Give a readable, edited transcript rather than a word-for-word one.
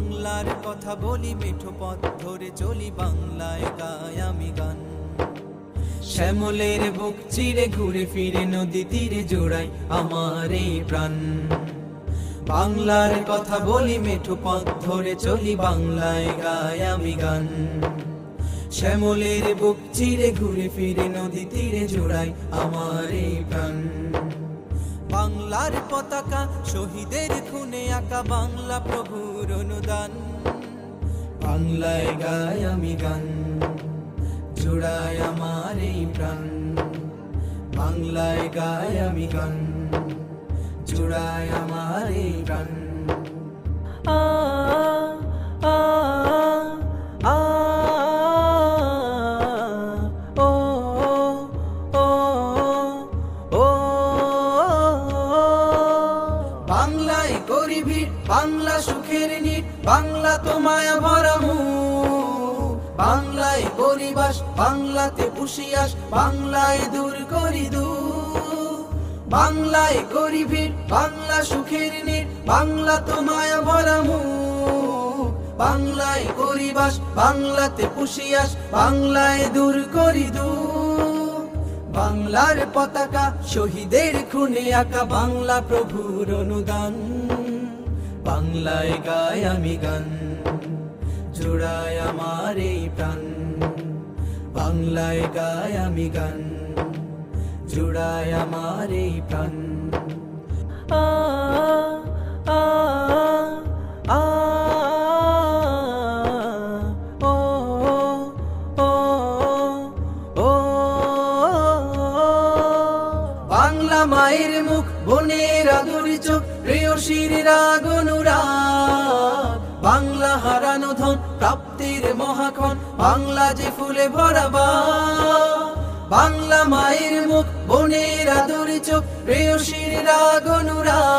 বাংলার কথা বলি, মিঠো পথ ধরে চলি, বাংলায় গাই আমি গান। শ্যামলের বুক চিরে ঘুরে ফিরে নদী তীরে জোড়াই আমার এই প্রাণ। বাংলার কথা বলি, মিঠো পথ ধরে চলি, বাংলায় গাই আমি গান। শ্যামলের বুক চিরে ঘুরে ফিরে নদী তীরে জোড়াই আমার এই প্রাণ। বাংলার পতাকা শহীদের খুনে আঁকা, বাংলা প্রভুর অনুদান। বাংলায় গাই আমি গান, জোড়ায় আমার এই প্রাণ। বাংলায় গাই আমি গান, জোড়ায় আমার এই প্রাণ। আ আ আ ও ও ও বাংলায় করি ভিড়, বাংলা সুখের নীড়, বাংলা তো মায়া ভরা মুখ। বাংলায় পরিবাস, বাংলাতে পুষিয়াস, বাংলায় দূর করি দুঃখ। বাংলায় করি ভিড়, বাংলা সুখের নীড়, বাংলা তো মায়া ভরা মুখ। বাংলায় পরিবাস, বাংলাতে পুষিয়াস, বাংলায় দূর করি দুঃখ। বাংলার পতাকা শহীদের খুনে আঁকা, বাংলা প্রভুর অনুদান। বাংলায় গাই আমি গান, জোড়ায় আমার এই প্রাণ। বাংলায় গাই আমি গান, জোড়ায় আমার এই প্রাণ। আ আ আ ও ও ও বাংলা মায়ের মুখ, বোনের আদুরি চোখ, প্রেয়সীর রাগ অনুরাগ। বাংলা হারানো ধন, প্রাপ্তির মহাক্ষণ, বাংলা যে ফুলে ভরাবা। বাংলা মায়ের মুখ, বোনের আদুরি চোখ, প্রেয়সীর রাগ অনুরাগ।